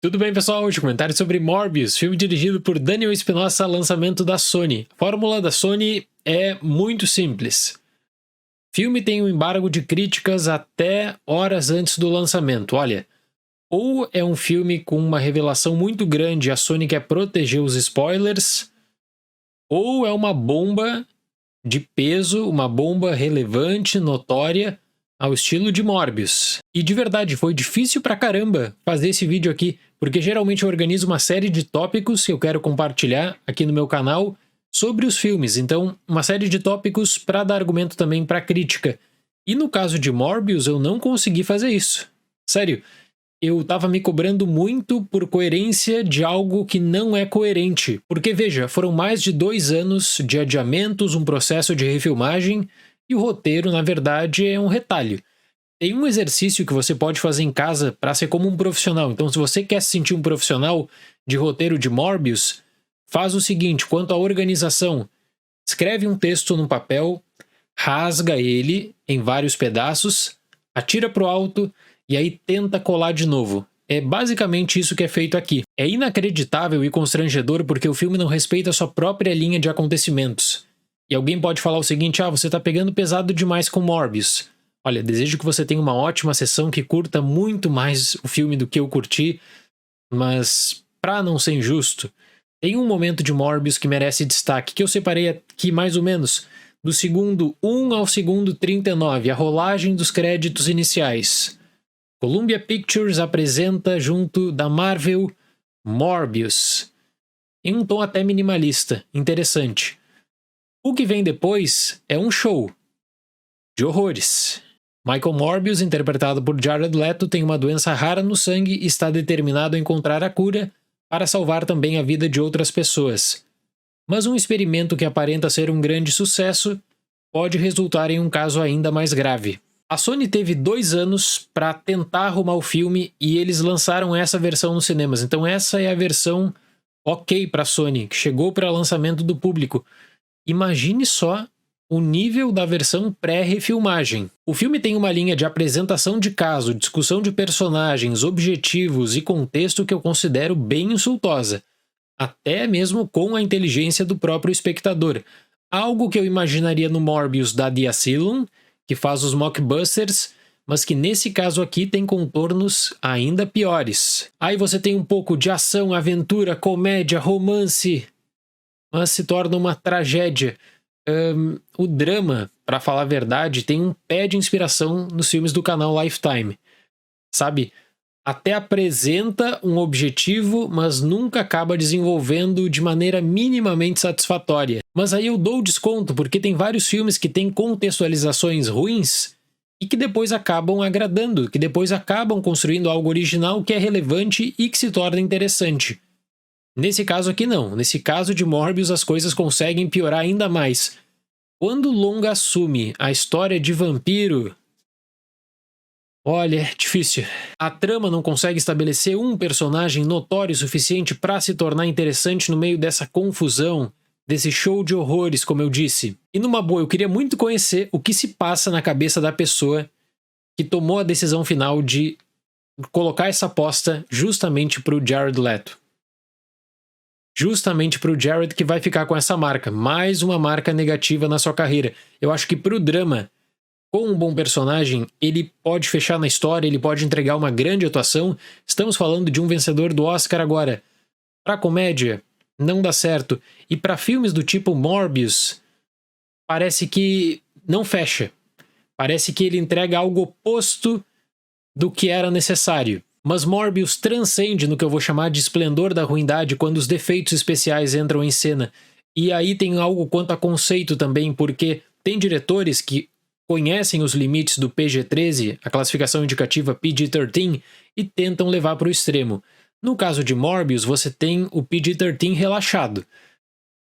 Tudo bem, pessoal? Hoje comentário sobre Morbius, filme dirigido por Daniel Espinosa, lançamento da Sony. A fórmula da Sony é muito simples. O filme tem um embargo de críticas até horas antes do lançamento. Olha, ou é um filme com uma revelação muito grande e a Sony quer proteger os spoilers, ou é uma bomba de peso, uma bomba relevante, notória, ao estilo de Morbius. E de verdade, foi difícil pra caramba fazer esse vídeo aqui, porque geralmente eu organizo uma série de tópicos que eu quero compartilhar aqui no meu canal sobre os filmes. Então, uma série de tópicos para dar argumento também para crítica. E no caso de Morbius, eu não consegui fazer isso. Sério, eu tava me cobrando muito por coerência de algo que não é coerente. Porque, veja, foram mais de 2 anos de adiamentos, um processo de refilmagem, e o roteiro, na verdade, é um retalho. Tem um exercício que você pode fazer em casa para ser como um profissional. Então, se você quer se sentir um profissional de roteiro de Morbius, faz o seguinte: quanto à organização, escreve um texto num papel, rasga ele em vários pedaços, atira pro alto e aí tenta colar de novo. É basicamente isso que é feito aqui. É inacreditável e constrangedor porque o filme não respeita a sua própria linha de acontecimentos. E alguém pode falar o seguinte: você tá pegando pesado demais com Morbius. Olha, desejo que você tenha uma ótima sessão, que curta muito mais o filme do que eu curti, mas pra não ser injusto, tem um momento de Morbius que merece destaque, que eu separei aqui mais ou menos, do segundo 1 ao segundo 39, a rolagem dos créditos iniciais. Columbia Pictures apresenta junto da Marvel Morbius, em um tom até minimalista, interessante. O que vem depois é um show de horrores. Michael Morbius, interpretado por Jared Leto, tem uma doença rara no sangue e está determinado a encontrar a cura para salvar também a vida de outras pessoas. Mas um experimento que aparenta ser um grande sucesso pode resultar em um caso ainda mais grave. A Sony teve 2 anos para tentar arrumar o filme e eles lançaram essa versão nos cinemas. Então essa é a versão ok para a Sony, que chegou para lançamento do público. Imagine só o nível da versão pré-refilmagem. O filme tem uma linha de apresentação de caso, discussão de personagens, objetivos e contexto que eu considero bem insultosa, até mesmo com a inteligência do próprio espectador. Algo que eu imaginaria no Morbius da The Asylum, que faz os mockbusters, mas que nesse caso aqui tem contornos ainda piores. Aí você tem um pouco de ação, aventura, comédia, romance, mas se torna uma tragédia. O drama, para falar a verdade, tem um pé de inspiração nos filmes do canal Lifetime. Sabe? Até apresenta um objetivo, mas nunca acaba desenvolvendo de maneira minimamente satisfatória. Mas aí eu dou desconto, porque tem vários filmes que têm contextualizações ruins e que depois acabam agradando, que depois acabam construindo algo original que é relevante e que se torna interessante. Nesse caso aqui não. Nesse caso de Morbius as coisas conseguem piorar ainda mais. Quando o longa assume a história de vampiro, olha, é difícil. A trama não consegue estabelecer um personagem notório o suficiente para se tornar interessante no meio dessa confusão, desse show de horrores, como eu disse. E numa boa, eu queria muito conhecer o que se passa na cabeça da pessoa que tomou a decisão final de colocar essa aposta justamente pro Jared Leto. Justamente pro Jared, que vai ficar com essa marca. Mais uma marca negativa na sua carreira. Eu acho que pro drama, com um bom personagem, ele pode fechar na história, ele pode entregar uma grande atuação. Estamos falando de um vencedor do Oscar agora. Pra comédia, não dá certo. E pra filmes do tipo Morbius, parece que não fecha. Parece que ele entrega algo oposto do que era necessário. Mas Morbius transcende no que eu vou chamar de esplendor da ruindade quando os defeitos especiais entram em cena. E aí tem algo quanto a conceito também, porque tem diretores que conhecem os limites do PG-13, a classificação indicativa PG-13, e tentam levar para o extremo. No caso de Morbius, você tem o PG-13 relaxado.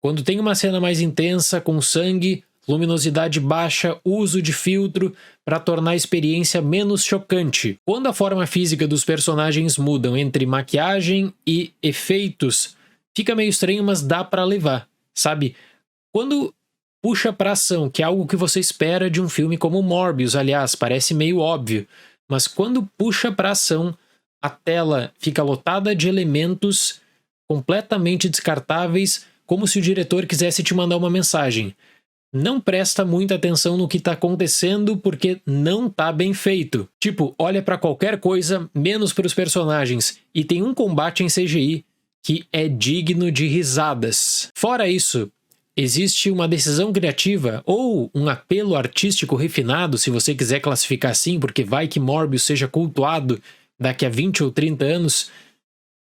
Quando tem uma cena mais intensa, com sangue, luminosidade baixa, uso de filtro para tornar a experiência menos chocante. Quando a forma física dos personagens mudam entre maquiagem e efeitos, fica meio estranho, mas dá para levar, sabe? Quando puxa pra ação, que é algo que você espera de um filme como Morbius, aliás, parece meio óbvio, mas quando puxa pra ação, a tela fica lotada de elementos completamente descartáveis, como se o diretor quisesse te mandar uma mensagem. Não presta muita atenção no que está acontecendo porque não tá bem feito. Tipo, olha para qualquer coisa, menos para os personagens. E tem um combate em CGI que é digno de risadas. Fora isso, existe uma decisão criativa ou um apelo artístico refinado, se você quiser classificar assim, porque vai que Morbius seja cultuado daqui a 20 ou 30 anos.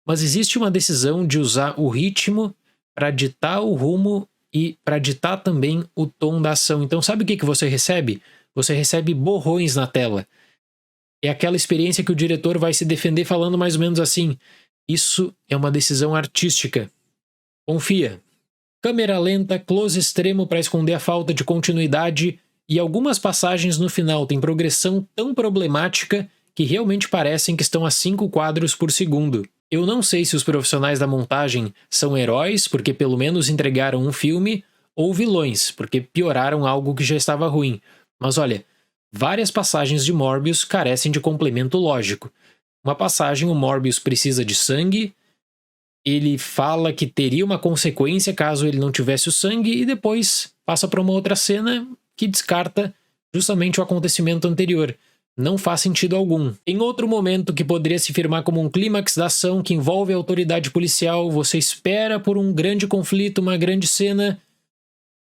Mas existe uma decisão de usar o ritmo para ditar o rumo e para ditar também o tom da ação. Então sabe o que você recebe? Você recebe borrões na tela. É aquela experiência que o diretor vai se defender falando mais ou menos assim: isso é uma decisão artística. Confia. Câmera lenta, close extremo para esconder a falta de continuidade e algumas passagens no final têm progressão tão problemática que realmente parecem que estão a 5 quadros por segundo. Eu não sei se os profissionais da montagem são heróis, porque pelo menos entregaram um filme, ou vilões, porque pioraram algo que já estava ruim. Mas olha, várias passagens de Morbius carecem de complemento lógico. Uma passagem, o Morbius precisa de sangue, ele fala que teria uma consequência caso ele não tivesse o sangue, e depois passa para uma outra cena que descarta justamente o acontecimento anterior. Não faz sentido algum. Em outro momento que poderia se firmar como um clímax da ação que envolve a autoridade policial, você espera por um grande conflito, uma grande cena,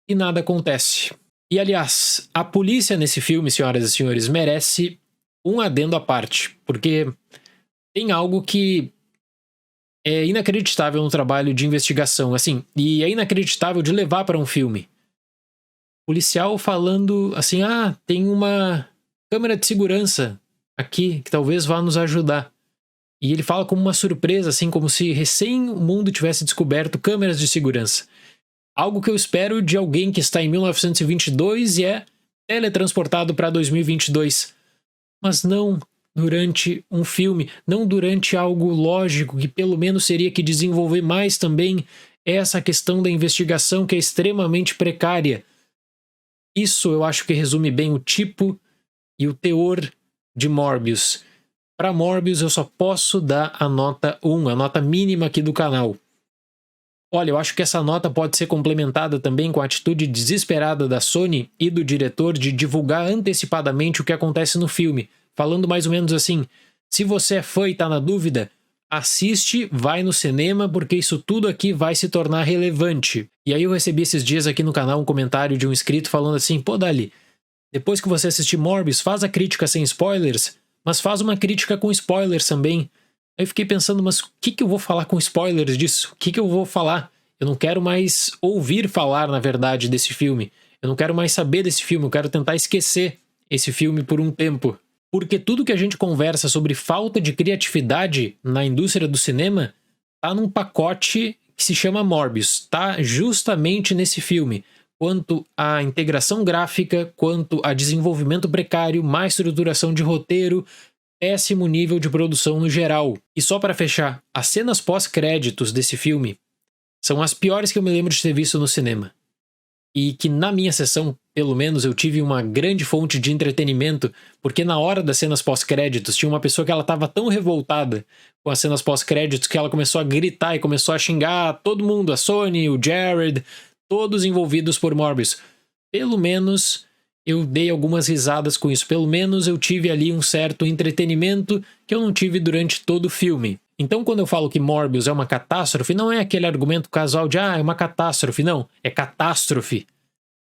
e nada acontece. E aliás, a polícia nesse filme, senhoras e senhores, merece um adendo à parte, porque tem algo que é inacreditável no trabalho de investigação, assim, e é inacreditável de levar para um filme. Policial falando assim, tem uma câmera de segurança aqui que talvez vá nos ajudar. E ele fala como uma surpresa, assim, como se recém o mundo tivesse descoberto câmeras de segurança. Algo que eu espero de alguém que está em 1922 e é teletransportado para 2022. Mas não durante um filme, não durante algo lógico que pelo menos seria que desenvolver mais também essa questão da investigação que é extremamente precária. Isso eu acho que resume bem o tipo e o teor de Morbius. Para Morbius eu só posso dar a nota 1, a nota mínima aqui do canal. Olha, eu acho que essa nota pode ser complementada também com a atitude desesperada da Sony e do diretor de divulgar antecipadamente o que acontece no filme, falando mais ou menos assim: se você é fã e tá na dúvida, assiste, vai no cinema, porque isso tudo aqui vai se tornar relevante. E aí eu recebi esses dias aqui no canal um comentário de um inscrito falando assim: pô, Dali, depois que você assistir Morbius, faz a crítica sem spoilers, mas faz uma crítica com spoilers também. Aí eu fiquei pensando, mas o que eu vou falar com spoilers disso? O que eu vou falar? Eu não quero mais ouvir falar, na verdade, desse filme. Eu não quero mais saber desse filme, eu quero tentar esquecer esse filme por um tempo. Porque tudo que a gente conversa sobre falta de criatividade na indústria do cinema tá num pacote que se chama Morbius. Tá justamente nesse filme. Quanto à integração gráfica, quanto a desenvolvimento precário, má estruturação de roteiro, péssimo nível de produção no geral. E só para fechar, as cenas pós-créditos desse filme são as piores que eu me lembro de ter visto no cinema. E que na minha sessão, pelo menos, eu tive uma grande fonte de entretenimento, porque na hora das cenas pós-créditos tinha uma pessoa que ela estava tão revoltada com as cenas pós-créditos que ela começou a gritar e começou a xingar todo mundo, a Sony, o Jared, todos envolvidos por Morbius. Pelo menos eu dei algumas risadas com isso. Pelo menos eu tive ali um certo entretenimento que eu não tive durante todo o filme. Então quando eu falo que Morbius é uma catástrofe, não é aquele argumento casual de é uma catástrofe. Não, é catástrofe.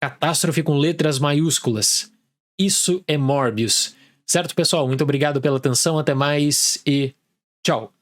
Catástrofe com letras maiúsculas. Isso é Morbius. Certo, pessoal? Muito obrigado pela atenção. Até mais e tchau.